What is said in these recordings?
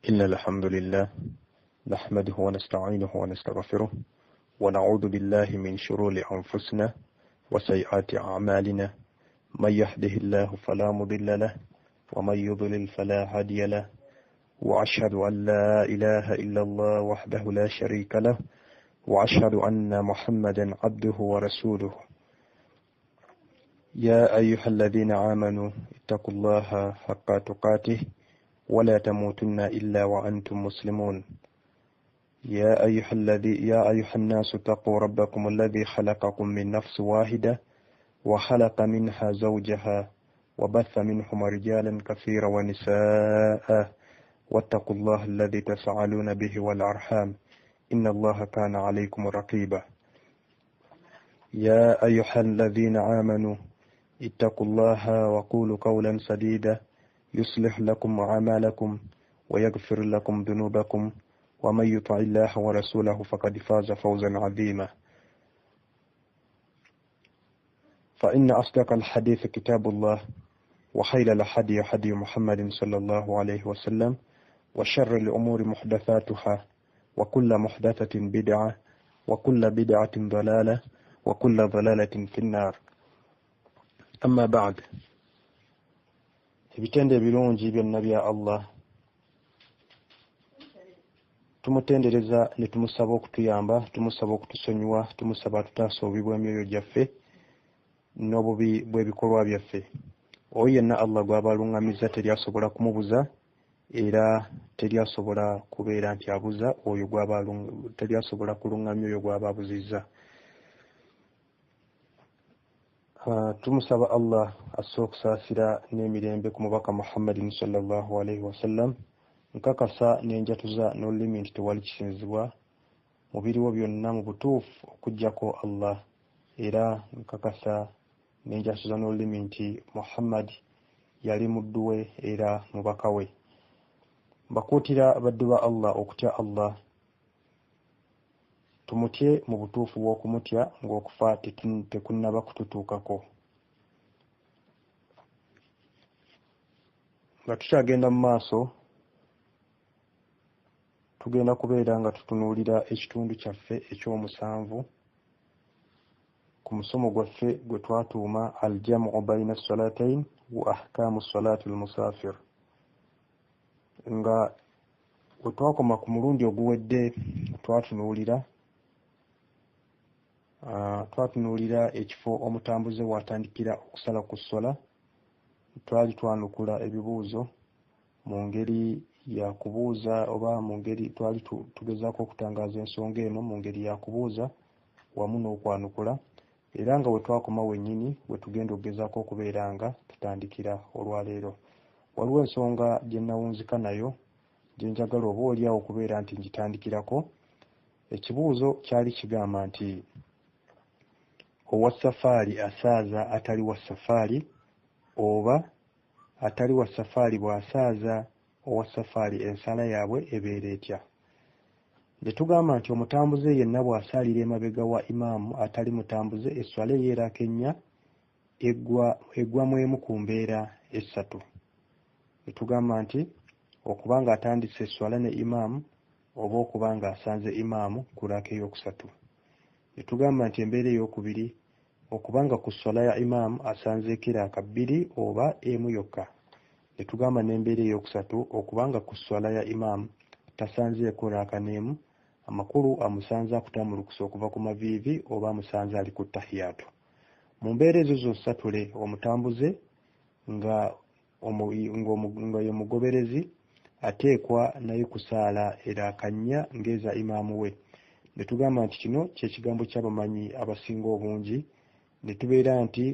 إن الحمد لله نحمده ونستعينه ونستغفره ونعوذ بالله من شرور أنفسنا وسيئات أعمالنا من يهده الله فلا مضل له ومن يضلل فلا هادي له وأشهد أن لا إله إلا الله وحده لا شريك له وأشهد أن محمدا عبده ورسوله يا أيها الذين آمنوا اتقوا الله حق تقاته ولا تموتن إلا وأنتم مسلمون يا أيها الناس اتقوا ربكم الذي خلقكم من نفس واحدة وخلق منها زوجها وبث منهما رجالا كثيرا ونساء واتقوا الله الذي تسألون به والأرحام إن الله كان عليكم رقيبا يا أيها الذين آمنوا اتقوا الله وقولوا قولا سديدا يصلح لكم أعمالكم ويغفر لكم ذنوبكم ومن يطع الله ورسوله فقد فاز فوزا عظيما فإن أصدق الحديث كتاب الله وخير الهدي هدي محمد صلى الله عليه وسلم وشر الأمور محدثاتها وكل محدثة بدعة وكل بدعة ضلالة وكل ضلالة في النار أما بعد ebitende birungi byonna bya Allah tumutendereza ne tumusaba okutuyamba tumusaba okutusonyiwa tumusaba tutasoobibwa emyoyo gyaffe n'obubi bw'ebikolwa byaffe oyo yenna Allah gw'abalungamiza teryasobola kumubuza era teryasobola kubeera nti abuza oyo teryasobola kulungamya oyo gw'ababuzizza tumusaba Allah asookusaasira n'emirembe ku mubaka Muhammadin sallallahu alaihi wasallam nkakasa n'enjatuza n'olulimi nti tewali kisinzibwa mu biriwo byonna mu butuufu okuggyako Allah era nkakasa n'enjatuza n'olulimi nti Muhammad yali muddu we era mubaka we mbakuutira baddu ba Allah okutya Allah tumutye mu butuufu bw'okumutya ng'okufa tekunnaba kututuukako nga tukyagenda mu maaso tugenda kubeera nga tutunuulira ekitundu kyaffe eky'omusanvu ku musomo gwaffe gwe twatuuma aljamu bayna salatayn wa ahkaamu salati almusafir nga we twakoma ku mulundi oguwedde twatunuulira ekifo omutambuze watandikira okusala ku ssola twali twanukula ebibuuzo mu ngeri ya kubuuza oba mu ngeri twali tugezaako okutangaaza ensonga eno mu ngeri ya kubuuza wamu n'okwanukula era nga we twakoma wennyini we tugenda okugezaako okubeera nga tutandikira olwaleero waliwo ensonga gye nnawunzika nayo gye njagala oba oliawo okubeera nti ngitandikirako ekibuuzo kyali kigamba nti owa safaari asaaza atali wa safaari oba atali wa safaari bw'asaaza owa safaari ensala yaabwe ebeera etya ne tugamba nti omutambuze yenna bw'asaalira emabega wa imaamu atali mutambuze esswala eyeerakenya eggwamu emu ku mbeera essatu ne tugamba nti okubanga atandise esswala ne imaamu oba okubanga asanze imaamu ku raaka ey'okusatu ne tugamba nti embeera ey'okubiri okubanga ku sswala ya imaamu asanzeeko raaka bbiri oba emu yokka ne tugamba n'embeera ey'okusatu okubanga ku sswala ya imaamu tasanzeeko raaka n'emu amakulu amusanze akutamulukusa okuva ku maviivi oba amusanze ali ku tahiyaatu mu mbeera ezo zonsatule omutambuze nga ye mugoberezi ateekwa naye kusaala eraaka nnya ng'eza imaamu we ne tugamba nti kino kyekigambo ky'abamanyi abasinga obungi ne tubeera nti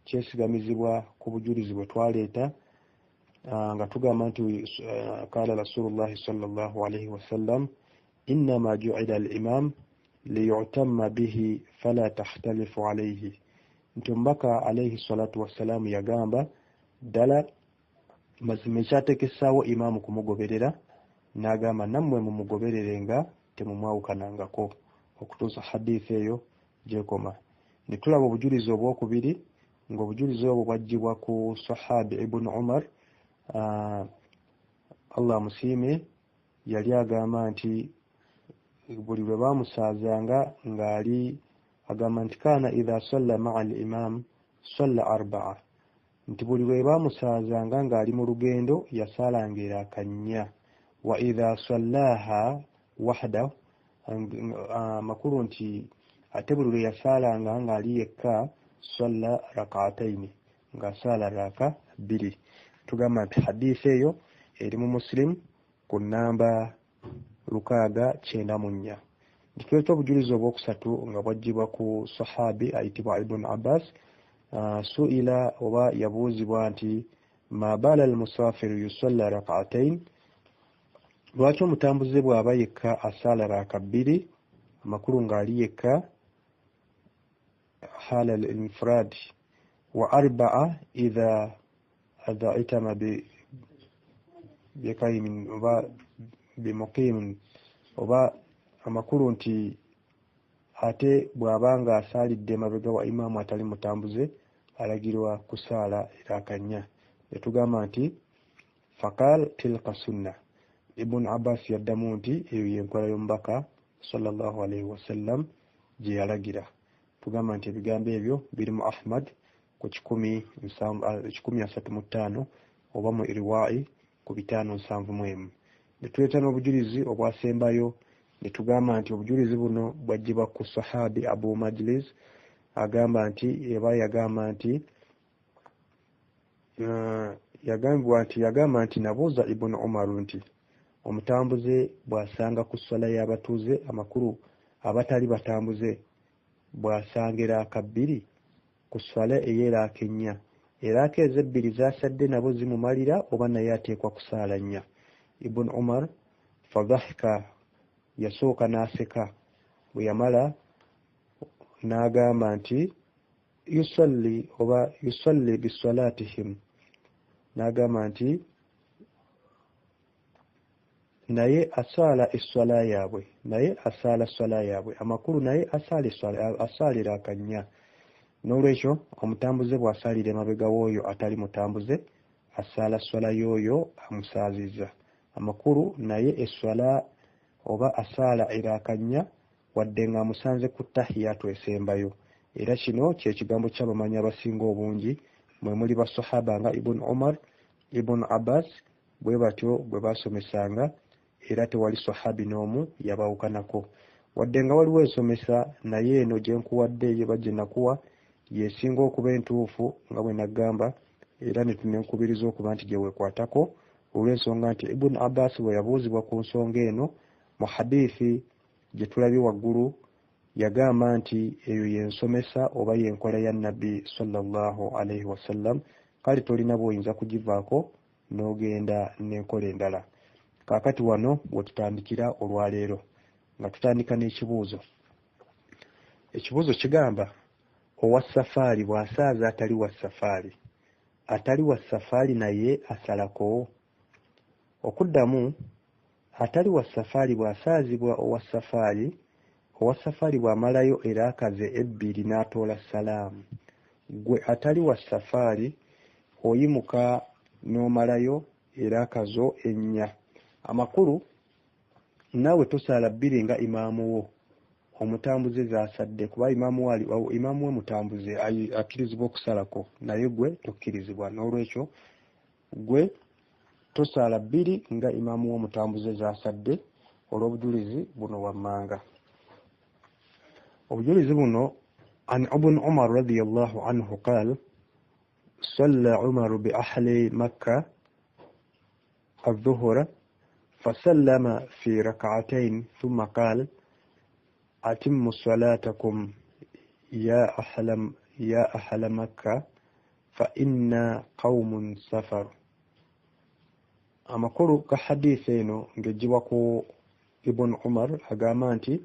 kyesigamizibwa ku bujulizi bwe twaleeta nga tugamba nti qaala rasulullahi sallallahu alaihi wasallam innama ju'ila al-imam liyutamma bihi fala takhtalifu alayhi nti omubaka alaihi salatu wassalamu yagamba ddala mazima ekyateekesaawo imaamu kumugoberera n'agamba nammwe mumugobererenga temumwawukanangako okutuusa hadiisi eyo gyekoma ne tulaba obujulizi obwokubiri ng'obujulizi obwo bwaggyibwa ku sahabi ibn Umar Allah musiime yali agamba nti buli lwe bamusaazanga ng'ali agamba nti kaana idha salla ma'a al-imam salla arba'a, nti buli lwe bamusaazanga ng'ali mu lugendo yasaalanga erakanya. Wa idha sallaha wahdahu, makulu nti ate buli lwe yasaalanga ng'ali yekka salla rak'ataini, ng'asaala raka bbiri. Tugamba nti hadisi eyo eri mu Muslim ku nnamba 694. Tuleeta obujulizi obwokusatu nga bwajjibwa ku sahabi ayitibwa Ibn Abbas. Suila oba yabuuzibwa nti ma bala al-musafiru yusalla rak'atayn, lwaki omutambuze bw'aba yekka asaala raka bbiri, amakulu ng'ali yekka hala al-infirad, wa arba'a idha itama biqaymin oba bimuqimin, oba amakulu nti ate bw'abanga asaalidde mabega wa imaamu atali mutambuze alagirwa kusaala erakanya. Etugamba nti faqal tilka sunna. Ibn Abbas yaddamu nti eyo yenkola y'omubaka sallallahu alayhi wasallam gye yalagira. Tugamba nti ebigambo ebyo biri mu Ahmad ku 1035 oba mu Irwa'i ku 571. Netuleeta n'obujulizi obwasembayo netugamba nti obujulizi buno bwajjibwa ku sahabi Abu Majlis agamba nti yagamba nti nabuuza Ibn Umar nti omutambuze bw'asanga ku swala y'abatuuze, amakulu abatali batambuze bw'asanga eraka bbiri ku swala ey'eraka ennya, eraka ezebbiri z'asadde nabo zimumalira oba naye ateekwa kusaala nnya? Ibn Umar fadhahika, yasooka n'aseka, bwe yamala n'agamba nti yusalli bisalatihim, n'agamba nti naye asaala esswala yaabwe, naye asaala swala yaabwe, amakulu naye asaalira akannya. N'olwekyo omutambuze bw'asaalira emabega w'oyo atali mutambuze asaala swala y'oyo amusaazizza, amakulu naye esswala oba asaala erakanya wadde nga amusanze ku tahiyatu esembayo. Era kino kye kigambo ky'abamanyi abasinga obungi, mwe muli basahaba nga Ibn Umar, Ibn Abbas, bwe batyo bwe basomesanga, era tewali sahabi n'omu yabawukanako. Wadde nga waliwo ensomesa, naye eno gye nkuwadde ye bajje nakuwa yesinga okuba entuufu nga bwe nagamba, era ne tunenkubiriza okuba nti gye weekwatako, olw'ensonga nti Ibn Abbas bwe yabuuzibwa ku nsonga eno mu hadithi gye tulabye waggulu, yagamba nti eyo yensomesa oba yenkola ya Nabbi sallallahu alayhi wasallam, kale tolina bw'oyinza kugivaako n'ogenda n'enkola endala. Kaakati wano we tutandikira olwaleero, nga tutandika n'ekibuuzo. Ekibuuzo kigamba owa safaari bw'asaaza atali wa safaari, atali wa safaari naye asalako? Okuddamu, atali wa safaari bw'asaazibwa owa safaari bw'amalayo era akaze ebbiri n'atoola salaamu, gwe atali wa safaari oyimuka n'omalayo era akazo ennya, amakulu naawe tosaala bbiri nga imaamu wo omutambuze z'asadde, kuba imaamu we mutambuze akkirizibwa okusalako, naye gwe tokkirizibwa. N'olwekyo gwe tosaala bbiri nga imaamu wo mutambuze z'asadde, olw'obujulizi buno wammanga. Obujulizi buno an Ibn Umar radiyallahu anhu qaal صلى عمر بأهل مكة الظهر فسلم في ركعتين ثم قال أتموا صلاتكم يا أهل مكة فإنا قوم سفر. amakulu ka hadisi eno ngejibwako Ibn Umar agamba nti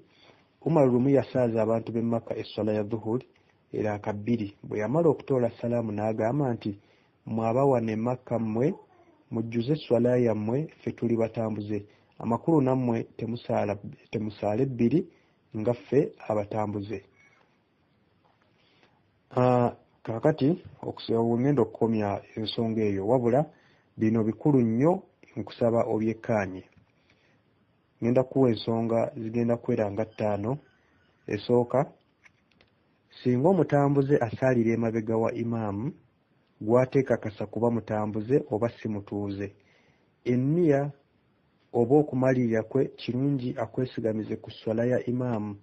Umar lumu yasaaza abantu b'e Makka esswala ya dhuhuri era kabbiri, bwe yamala okutoola salaamu n'agamba nti mwabawane Makka mmwe mujjuze esswala yammwe, ffe tuli batambuze, amakulu nammwe temusaale bbiri nga ffe abatambuze. Kaakati ngenda okukomya ensonga eyo, wabula bino bikulu nnyo nkusaba obyekkaanye. Ngenda kuwa ensonga zigenda kwera nga 5. Esooka, singa omutambuze asaalira emabega wa imaamu gwateekakasa kuba mutambuze oba si mutuuze, enniya oba okumalirira kwe kirungi akwesigamize ku swala ya imaamu.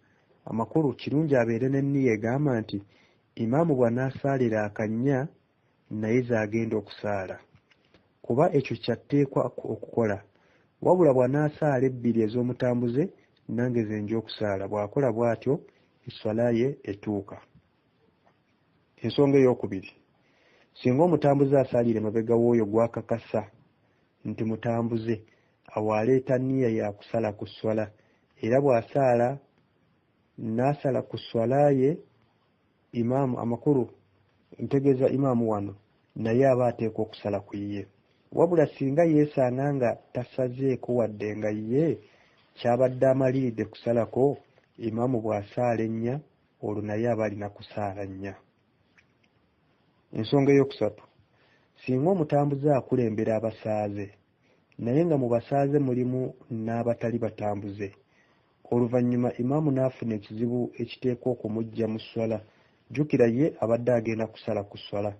Amakulu kirungi abeere n'enniya egamba nti imaamu bw'anaasaalira akannya naye z'agenda okusaala, kuba ekyo kyatteekwa okukola. Wabula bw'anaasaala 2 ez'omutambuze nange ze nja okusaala. Bw'akola bw'atyo esswala ye etuuka. Ensonga ey'okubiri, singa omutambuze asaalira emabega w'oyo gw'akakasa nti mutambuze, awo aleeta nniya ya kusala ku swala, era bw'asaala n'asala ku swala ye imaamu, amakulu ntegeeza imaamu wano naye aba ateekwa okusala ku ye. Wabula singa yeesanga nga tasazeeko wadde nga ye kyabadde amaliridde kusalako, imaamu bw'asaala 4 olwo naye aba alina kusaala 4. Ensonga ey'okusatu, singa omutambuze akulembera abasaaze naye nga mu basaaze mulimu n'abatali batambuze, oluvannyuma imaamu n'afuna ekizibu ekiteekwa okumuggya mu swala, jjukira ye abadde agenda kusala ku swala,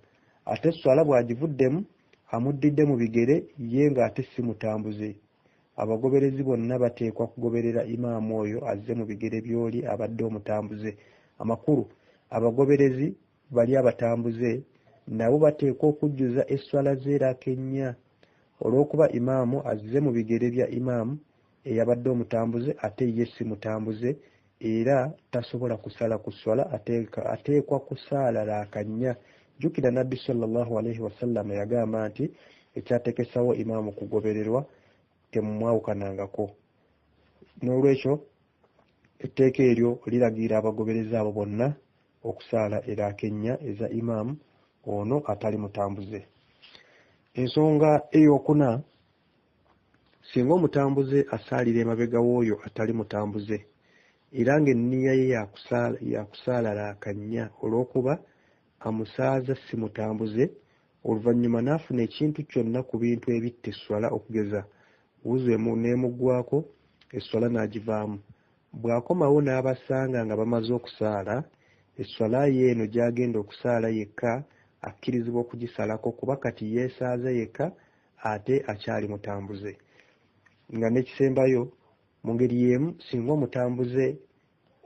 ate swala bw'agivuddemu amuddidde mu bigere ye ng'ate si mutambuze. Abagoberezi bonna bateekwa kugoberera imaamu oyo azze mu bigere by'oli abadde omutambuze. Amakulu, abagoberezi bali abatambuze nabo bateekwa okujjuza esswala z'eraaka 4 olw'okuba imaamu azze mu bigere bya imaamu eyabadde omutambuze ate ye si mutambuze, era tasobola kusala ku swala, ateekwa kusaala raaka 4. Jjukira Nabbi sallallahu alaihi wasallam yagamba nti ekyatekesawo imaamu kugobererwa temumwawukanangako. N'olwekyo etteeka eryo liragirira abagoberezi abo bonna okusaala eraaka 4 eza imaamu ono atali mutambuze. Ensonga ey'okuna, singa omutambuze asaalira emabega w'oyo atali mutambuze era ng'enniya ye yakusaala raaka 4 olw'okuba amusaaza si mutambuze, oluvannyuma n'afuna ekintu kyonna ku bintu ebitta esswala, okugeza wuzu n'emuggwako, esswala n'agivaamu. Bw'akomawo n'abasanga nga bamaze okusaala, esswala ye eno gy'agenda okusaala yekka akkirizibwa okugisalako kuba kati yeesaaza yekka ate akyali mutambuze. Nga n'ekisembayo mu ngeri y'emu, singa omutambuze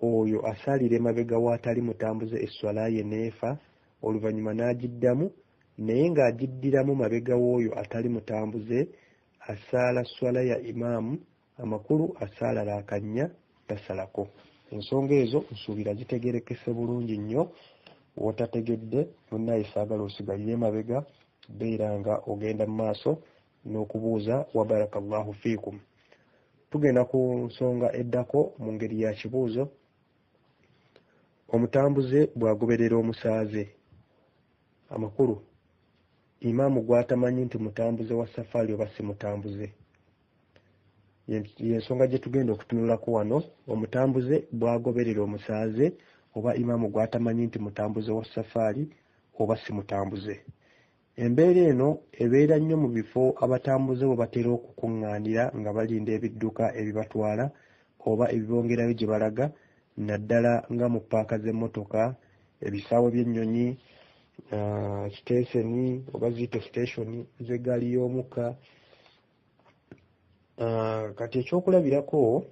oyo asaalira emabega w'atali mutambuze esswala ye n'efa, oluvannyuma n'agiddamu, naye ng'agiddiramu mabega w'oyo atali mutambuze, asaala swala ya imaamu, amakulu asaala raaka 4 tasalako. Ensonga ezo nsuubira zitegerekese bulungi nnyo. Wotategedde munnaye saagala osigalire emabega, beera nga ogenda mu maaso n'okubuuza wa barakallahu fiikum. Tugenda ku nsonga eddako mu ngeri ya kibuuzo. Omutambuze bw'agoberera omusaaze, amakulu imaamu gw'atamanyi nti mutambuze wa safaali oba si mutambuze, y'ensonga gye tugenda okutunulako wano. Omutambuze bw'agoberera omusaaze oba imaamu gw'atamanyi nti mutambuze wa safaali oba si mutambuze. Embeera eno ebeera nnyo mu bifo abatambuze bwe batera okukuŋŋaanira nga balinda ebidduka ebibatwala oba ebibongerayo gye balaga, naddala nga mu paaka z'emmotoka, ebisaawe by'ennyonyi, siteeseni oba ziyite siteeshoni z'eggaali y'omukka. Kati ekyokulabirako,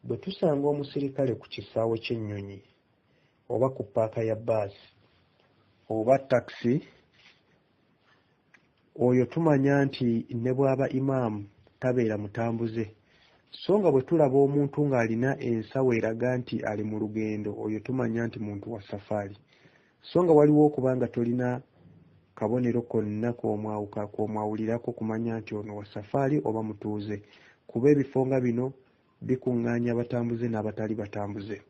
bwe tusanga omusirikale ku kisaawe ky'ennyonyi oba ku paaka ya bbaasi oba takisi, oyo tumanya nti ne bw'aba imaamu tabeera mutambuze. So nga bwe tulaba omuntu ng'alina ensawo eraga nti ali mu lugendo, oyo tumanya nti muntu wa safaali. So nga waliwo okuba nga tolina kabonero konna kw'omwawulirako kumanya nti ono wa safaali oba mutuuze, kuba ebifo nga bino bikuŋŋaanya abatambuze n'abatali batambuze.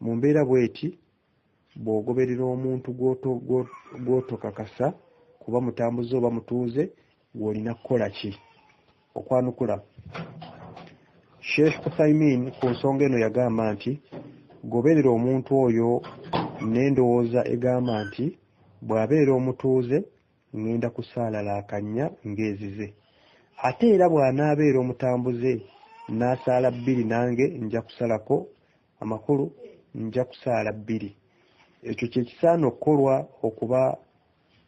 Mu mbeera bw'eti, bw'ogoberera omuntu gw'otokakasa kuba mutambuze oba mutuuze, gw'olina kukola ki? Okwanukula Sheikh Uthaymin ku nsonga eno yagamba nti goberera omuntu oyo n'endowooza egamba nti bw'abeera omutuuze ngenda kusaala laakanya ng'ezize. Ate era bw'anaabeera omutambuze n'asaala 2 nange nja kusalako amakulu, nja kusaala 2. Ekyo kye kisaana okukolwa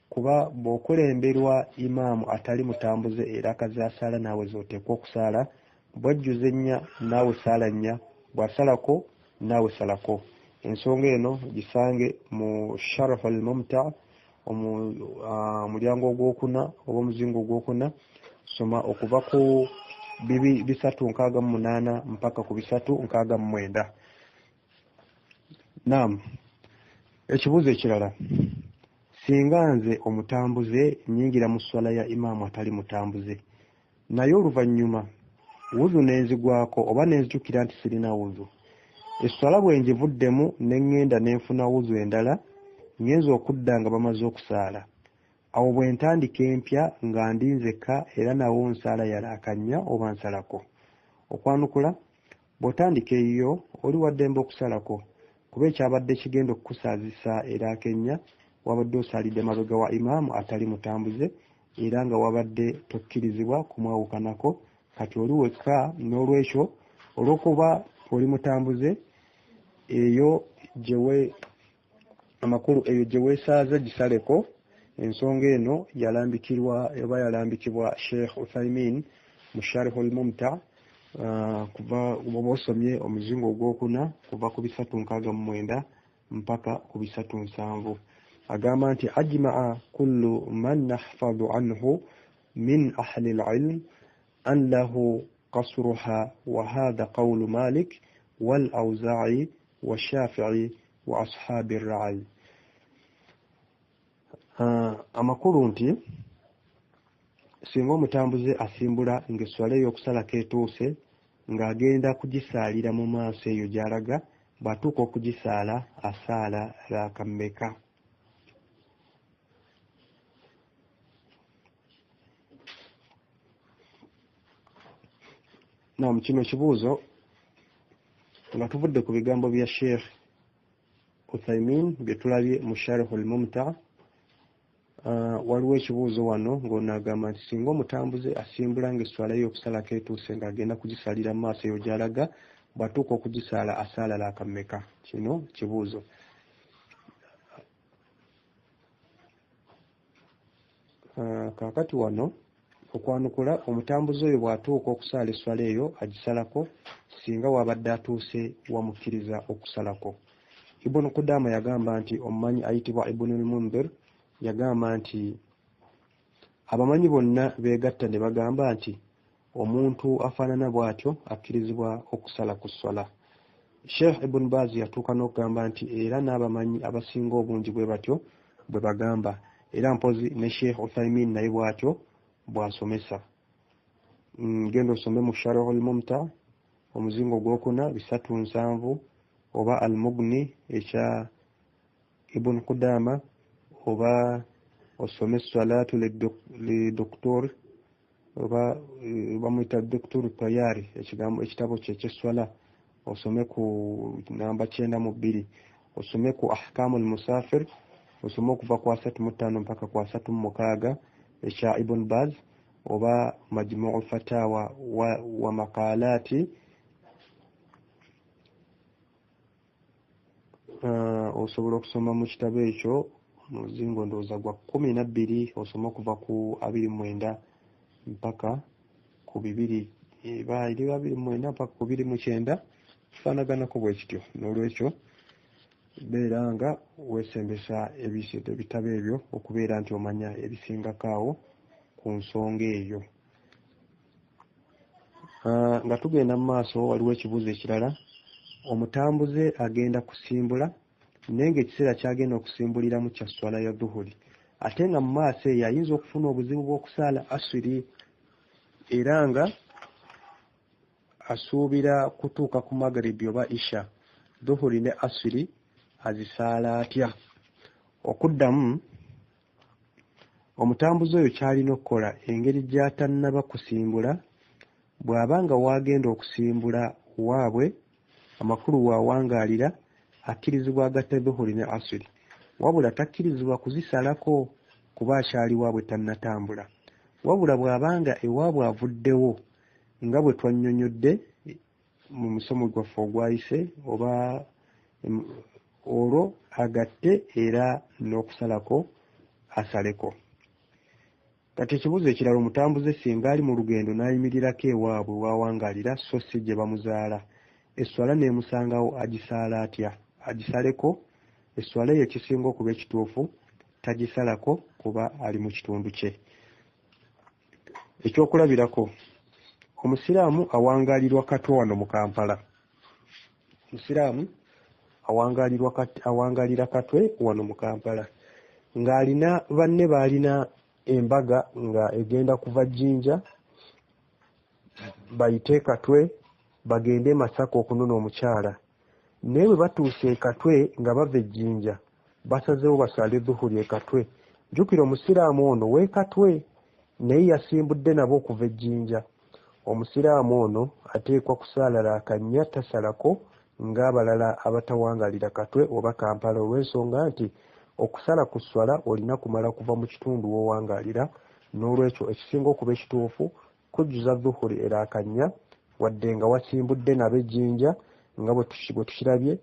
kuba bw'okulemberwa imaamu atali mutambuze era akazasaala naawe z'oteekwa okusaala, bwajjuze nnya naawe saala nnya, bw'asalako naawe salako. Ensonga eno gisange mu Sharh al-Mumta' omulyango ogwokuna oba omuzingo ogwokuna, soma okuva ku 368 mpaka ku 369. Naam, ekibuuzo ekirala, singa nze omutambuze nyingira mu swala ya imaamu atali mutambuze, naye oluvannyuma wuzu nenzigwako oba nenzijukira nti sirina wuzu, esswala bwe ngivuddemu ne ŋŋenda ne nfuna wuzu endala, ngenza okudda nga bamaze okusaala. Awo bwe ntandika empya nga ndi nzekka era nawo nsaala yalaakanya oba nsalako. Okwanukula, bw'otandika eyo oli waddembe okusalako, kuba ekyabadde kigenda okukusaazisa eraakenya wabadde osaalidde mabega wa imaamu atali mutambuze era nga wabadde tokkirizibwa kumwawukanako. Kati oli wekka, n'olwekyo olw'okuba oli mutambuze, eyo amakulu eyo gye weesaaza gisaleko. Ensonga eno yalambikibwa Sheikh Uthaymin mu Sharh al-Mumta' kuva osomye omuzingo ogwokuna kuva ku 369 mpaka ku 370. Agamba nti ajma'a kullu man nahfadhu anhu min ahli al-ilm an lahu qasruha, wa hadha qawlu Malik wal Awza'i wa Shafi'i wa ashabi ar-ra'i. Amakulu nti singa omutambuze asimbula ng'esswala ey'okusalako etuuse ng'agenda kugisaalira mu maaso eyo gy'alaga, bw'atuuka okugisaala asaala raaka mmeka? Naam, kino ekibuuzo nga tuvudde ku bigambo bya Sheikh Uthaymin bye tulabye mu Sharh al-Mumta'. Waliwo ekibuuzo wano ng'onaagamba nti singa omutambuze asimbula ng'esswala y'okusalako etuuse ng'agenda kugisalira mu maaso eyo gy'alaga, bw'atuuka okugisaala asaala raaka mmeka? Kino kibuuzo. Kaakati wano okwanukula, omutambuze oyo bw'atuuka okusaala esswala eyo agisalako singa wabadde atuuse wamukkiriza okusalako. Ibn Qudama yagamba nti, omumanyi ayitibwa Ibn al-Mundhir yagamba nti abamanyi bonna beegatta ne bagamba nti omuntu afaanana bw'atyo akkirizibwa okusala ku swala. Sheikh Ibn Baz yatuuka n'okugamba nti era n'abamanyi abasinga obungi bwe batyo bwe bagamba, era mpozi ne Sheikh Uthaymin naye bw'atyo bw'asomesa. Genda osome mu Sharh al-Mumta' omuzingo gwokuna 370 oba al-Mughni ekya Ibn Qudama, oba osome salatu li doktor oba bamuyita Doktor Tayari, ekitabo kye ky'esswala, osome ku namba 92, osome ku ahkamul musafir, osome okuva ku 35 mpaka ku 36 ekya Ibn Baz, oba majmu'u fatawa wa maqalati osobola okusoma mu kitabo ekyo muzingo ndowooza gwa 12, osoma okuva ku 29 mpaka ku 29 mpaka ku 29, kifaanaganako bwe kityo. N'olwekyo beera nga weesembesa ebitabo ebyo okubeera nti omanya ebisingakaawo ku nsonga eyo. Nga tugenda mu maaso, waliwo ekibuuzo ekirala. Omutambuze agenda kusimbula naye ng'ekiseera ky'agenda okusimbuliramu kya swala ya dhuhuri, ate nga mu maaso eyo ayinza okufuna obuzibu bw'okusaala asiri, era nga asuubira kutuuka ku magribi oba isha. Dhuhuri ne asiri azisaala atya? Okuddamu, omutambuze oyo ky'alina okukola engeri gy'atannaba kusimbula, bw'abanga wagenda okusimbula waabwe amakulu waawangaalira, akkirizibwa agatte dhuhuri ne asiri, wabula takkirizibwa kuzisalako kuba akyali waabwe tannatambula. Wabula bw'abanga ewaabwe avuddewo nga bwe twannyonnyodde mu musomo gwaffe ogwayise oba olwo agatte era n'okusalako asaleko. Kati ekibuuzo ekirala, omutambuze singa ali mu lugendo n'ayimirirako ewaabwe wawangaalira so si gye bamuzaala, esswala n'emusangawo agisaala atya? Agisaleko? Esswala ye ekisinga okuba ekituufu tagisalako kuba ali mu kitundu kye. Ekyokulabirako, omusiraamu awangaalirwa katwe wano mu Kampala. Omusiraamu awangaalira katwe wano mu Kampala ng'alina banne baalina embaga nga egenda kuva Jjinja bayite Katwe bagende e Masaka okunona omukyala. Naye bwe batuuse e Katwe nga bava e Jjinja basazeewo basaale Dhuhuri e Katwe. Jjukira omusiraamu ono w'e Katwe naye yasimbudde nabo okuva e Jjinja. Omusiraamu ono ateekwa kusaala Raakanya, tasalako ng'abalala abatawangaalira Katwe oba Kampala, olw'ensonga nti okusala ku swala olina kumala kuva mu kitundu w'owangaalira. N'olwekyo ekisinga okuba ekituufu kujjuza Dhuhuri e Raakanya wadde nga wasimbudde nabo e Jjinja nga bwe tukirabye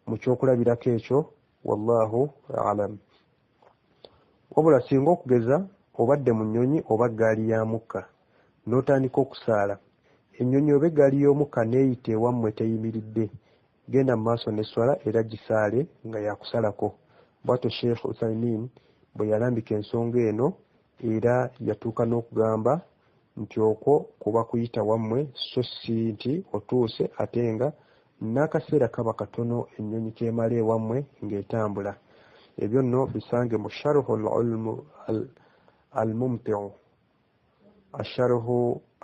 mu kyokulabirako ekyo. Wallahu alam. Wabula singa okugeza obadde mu nnyonyi oba ggaali ya mukka n'otandika okusaala, ennyonyi oba eggaali y'omukka neeyita ewammwe teyimiridde, genda mu maaso n'esswala era gisaale nga yakusalako. Bw'atyo Sheikh Uthaymin bwe yalambika ensonga eno era yatuuka n'okugamba nti okwo kuba kuyita wammwe so si nti otuuse ate nga n'akaseera kaba katono ennyonyi k'emala ewammwe ng'etambula. Ebyo nno bisange mu Sharhu al-Mumti'u.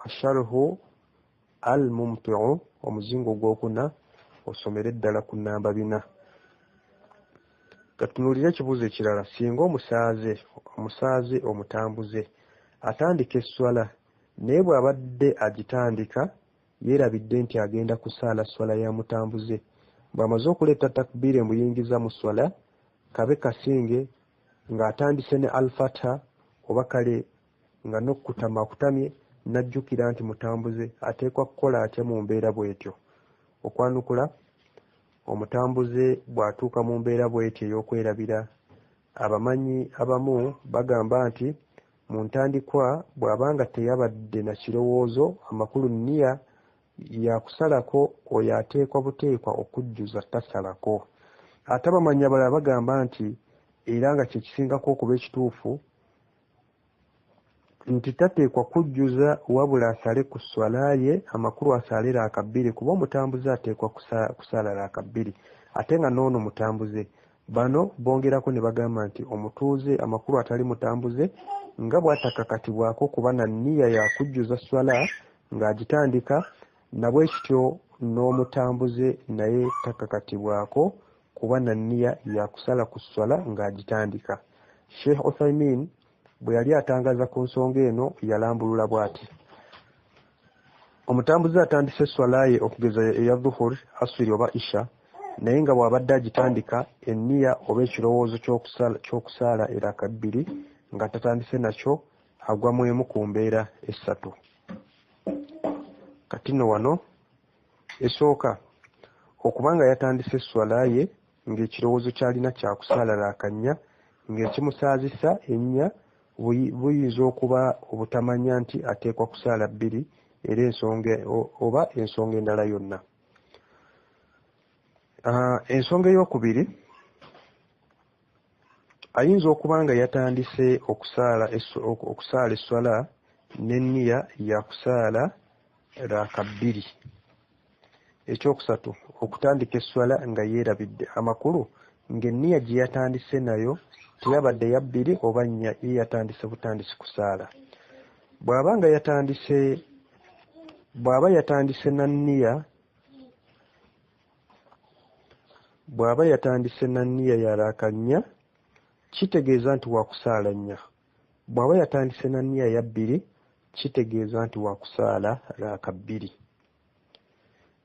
Asharhu al-Mumti'u omuzingo gw'okuna osomere eddala ku nnamba 4. Katunuulire ekibuuzo ekirala. Singa omusaaze omutambuze atandika esswala naye bw'abadde agitandika yeerabidde nti agenda kusaala swala ya mutambuze, bw'amaze okuleeta takbiira emuyingiza mu swala kabe kasinge ng'atandise ne al-Fatha oba kale nga n'okutama akutamye n'ajjukira nti mutambuze ateekwa kukola atya mu mbeera bw'etyo? Okwanukula, omutambuze bw'atuuka mu mbeera bw'etyo ey'okwerabira, abamanyi abamu bagamba nti mu ntandikwa bw'abanga teyabadde na kirowoozo amakulu nniya yakusalako, oyo ateekwa buteekwa okujjuza tasalako. Ate abamanyi abalala bagamba nti era nga kyekisingako okuba ekituufu nti tateekwa kujjuza wabula asale ku swala ye, amakulu asaale raaka 2 kuba omutambuze ateekwa kusaala raaka 2 ate nga n'ono mutambuze. Bano bongerako ne bagamba nti omutuuze amakulu atali mutambuze nga bw'atakakatibwako kuba na nniya yakujjuza swala ng'agitandika, nabwe kityo n'omutambuze naye takakatibwako kuba na nniya yakusala ku swala ng'agitandika. Sheikh Uthaymin bwe yali atangaza ku nsonga eno yalambulula bw'ati: omutambuze atandise swala ye okugeza eya Dhuhur, Asiri oba Isha, naye nga bw'abadde agitandika enniya oba ekirowoozo ky'okusaala eraaka 2 nga tatandise nakyo, agwa mu emu ku mbeera 3. Kati nno wano esooka okubanga yatandise swala ye ng'ekirowoozo ky'alina kyakusaala raaka 4 ng'ekimusaazisa ennya buyinza okuba obutamanya nti ateekwa kusaala 2 era ensonga endala yonna. Ensonga ey'okubiri, ayinza okuba nga yatandise okusaala esswala n'enniya yakusaala raaka 2. Ekyokusatu, okutandika esswala nga yeerabidde amakulu ng'enniya gye yatandise nayo teyabadde ya 2 oba 4, ye yatandise butandisi kusaala. Bw'aba yatandise na nniya ya raaka 4 kitegeeza nti waakusaala 4. Bw'aba yatandise na nniya ya 2 kitegeeza nti waakusaala raaka 2.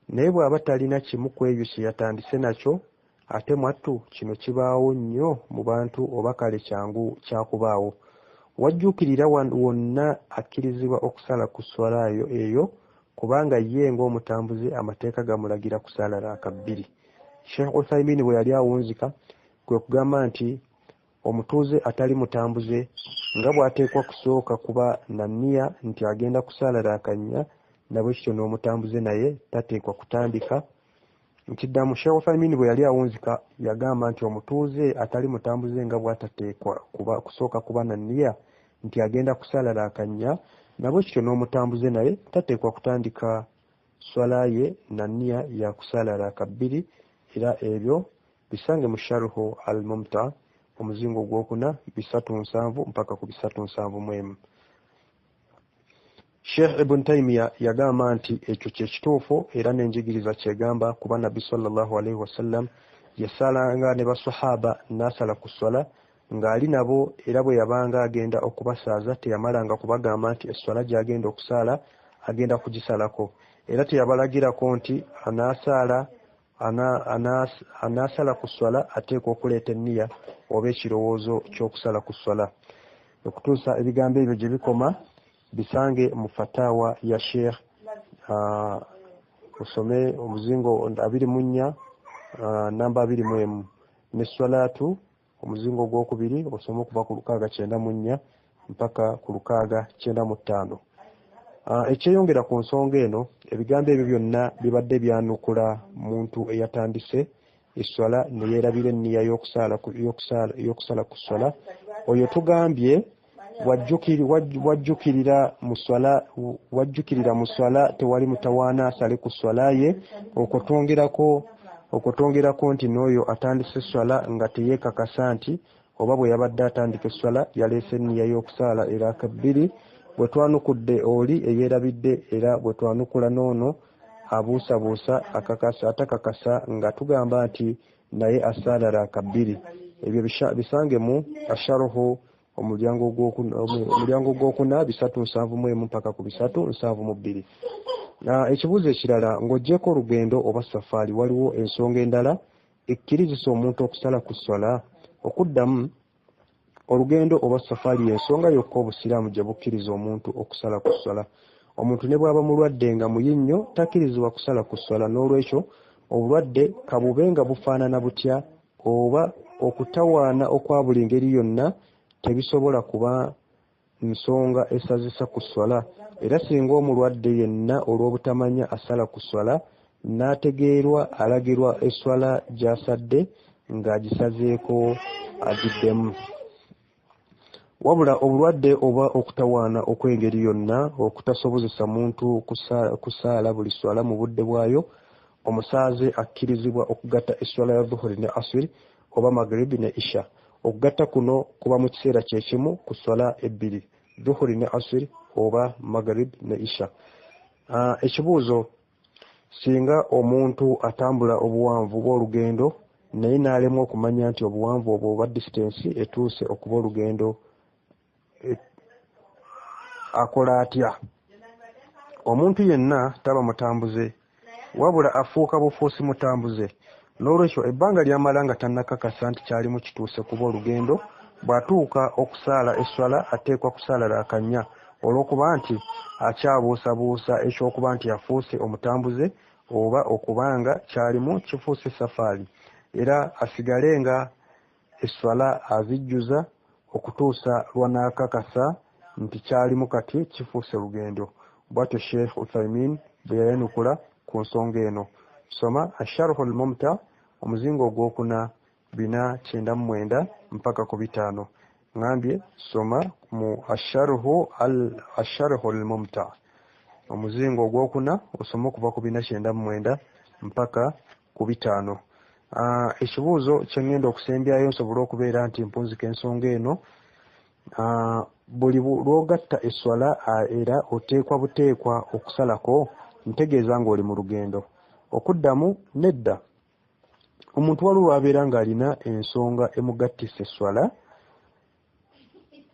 Naye bw'aba talina kimu ku ebyo kye yatandise nakyo, ate mwattu kino kibaawo nnyo mu bantu oba kale kyangu kyakubaawo. wajjukirira wonna akkirizibwa okusala ku swala eyo kubanga ye ng'omutambuze amateeka gamulagira kusala raka 2. Sheikh Uthaymin bwe yali awunzika kwe kugamba nti omutuuze atali mutambuze nga bw'ateekwa kusooka kuba na nniya nti agenda kusala raka 4, nabwe kityo n'omutambuze naye tateekwa kutandika. Nkiddamu Sheikh Uthaymin bwe yali awunzika yagamba nti omutuuze atali mutambuze nga bw'atateekwa kusooka kuba na nniya nti agenda kusala raka 4, nabwe kityo n'omutambuze naye tateekwa kutandika swala ye na nniya ya kusala raka 2. Era ebyo bisange mu Sharhu al-Mumta omuzingo gw'okuna 307 mpaka ku 371. Sheikh Ibn Taymiyyah yagamba nti ekyo kye kituufu era n'enjigiriza kyegamba kuba Nabbi sallallahu alaihi wasallam yasalanga ne basahaba n'asala ku swala ng'ali nabo, era bwe yabanga agenda okubasaaza teyamalanga kubagamba nti esswala gy'agenda okusala agenda kugisalako, era teyabalagirako nti anaasala ku swala ateekwa okuleeta enniya oba ekirowoozo ky'okusala ku swala. Okutuusa ebigambo ebyo gye bikoma bisange mu fatawa ya Sheikh usome omuzingo 24 namba 21 ne swalatu omuzingo gw'okubiri osome okuva ku 694 mpaka ku 695. Ekyeyongera ku nsonga eno, ebigambo ebyo byonna bibadde byanukula muntu eyatandise esswala ne yeerabira enniya y'okusala ku swala. Oyo tugambye wajjukirira mu swala tewali mutawaana asale ku swala ye, okutwongerako nti n'oyo atandise esswala nga teyeekakasa nti oba bwe yabadde atandika esswala yaleese enniya y'okusala eraka 2. Bwe twanukudde oli eyeerabidde era bwe twanukula n'ono abuusabuusa atakakasa nga tugamba nti naye asala raka 2. Ebyo bisange mu Asharuhu omulyango gw'okuna 371 mpaka ku 372. Ekibuuzo ekirala, ng'oggyeko olugendo oba safaari waliwo ensonga endala ekkirizisa omuntu okusala ku swala? Okuddamu, olugendo oba safaari y'ensonga yokka obusiraamu gye bukkiriza omuntu okusala ku swala. Omuntu ne bw'aba mulwadde nga muyinnyo takkirizibwa kusala ku swala, n'olwekyo obulwadde kabube nga bufaanana butya oba okutawaana okwa buli ngeri yonna tebisobola kuba nsonga esazisa ku swala. Era singa omulwadde yenna olw'obutamanya asala ku swala n'ategeerwa alagirwa esswala gy'asadde ng'agisazeeko agiddemu. Wabula obulwadde oba okutawaana okw'engeri yonna okutasobozesa muntu kusaala buli swala mu budde bwayo, omusaaze akkirizibwa okugatta esswala ya dhuhuri ne asiri oba magribi ne isha. Okugatta kuno kuba mu kiseera kyekimu ku swala ebbiri, dhuhuri ne asiri oba magribi ne isha. Ekibuuzo, singa omuntu atambula obuwanvu bw'olugendo naye n'alemwa okumanya nti obuwanvu obwo oba distance etuuse okuba olugendo, akola atya? Omuntu yenna taba mutambuze wabula afuuka bufuusi mutambuze, n'olwekyo ebbanga ly'amala nga tannakakasa nti kyalimu kituuse kuba olugendo, bw'atuuka okusaala esswala ateekwa kusaala raka 4 olw'okuba nti akyabuusabuusa ekyokuba nti afuuse omutambuze oba okubanga kyalimu kifuuse safaari, era asigale nga esswala azijjuza okutuusa lwanaakakasa nti kyalimu kati kifuuse lugendo. Bw'atyo Sheikh Uthaymin bwe yayanukula ku nsonga eno. Soma Asharhu al-Mumta omuzingo ogw'okuna 499 mpaka ku 5. Ngambye soma mu Asharhu al-Mumta omuzingo ogw'okuna osoma okuva ku 499 mpaka ku 5. Ekibuuzo kye ngenda okusembyayo nsobole okubeera nti mpunzika ensonga eno, buli lw'ogatta esswala era oteekwa buteekwa okusalako, ntegeeza ng'oli mu lugendo. Okuddamu, nedda. Omuntu waliwo abeera ng'alina ensonga emugattisa esswala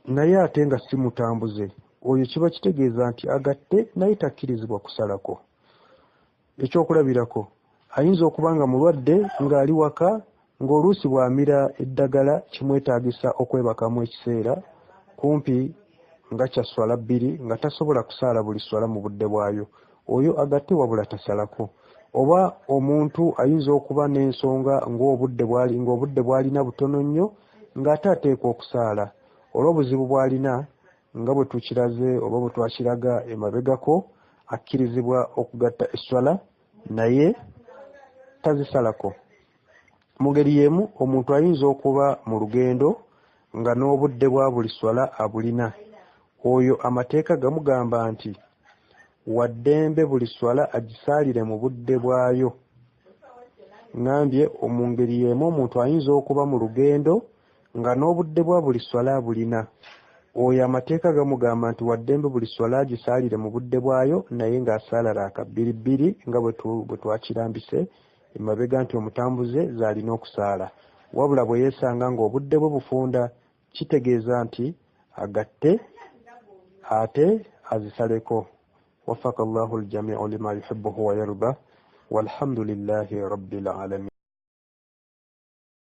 naye ate nga si mutambuze, oyo kiba kitegeeza nti agatte naye takkirizibwa kusalako. Ekyokulabirako, ayinza okuba nga mulwadde ng'ali waka ng'oluusi bw'amira eddagala kimwetaagisa okwebakamu ekiseera kumpi nga kya swala bbiri nga tasobola kusaala buli swala mu budde bwayo, oyo agatte wabula tasalako. Oba omuntu ayinza okuba n'ensonga ng'obudde bwalina butono nnyo ng'ate ateekwa okusaala. Olw'obuzibu bwalina nga bwe tukiraze oba bwe twakiraga emabegako, akkirizibwa okugatta esswala naye tazisalako. Mu ngeri y'emu omuntu ayinza okuba mu lugendo nga n'obudde bwa buli swala abulina, oyo amateeka gamugamba nti waddembe buli swala agisaalire mu budde bwayo. Ngambye mu ngeri y'emu omuntu ayinza okuba mu lugendo nga n'obudde bwa buli swala abulina, oyo amateeka gamugamba nti waddembe buli swala agisaalire mu budde bwayo naye ng'asaala raaka bbiri nga bwe twakirambise emabega nti omutambuze z'alina okusaala. Wabula bwe yeesanga ng'obudde bwe bufunda, kitegeeza nti agatte ate azisaleko. وفق الله الجميع لما يحبه ويرضى والحمد لله رب العالمين.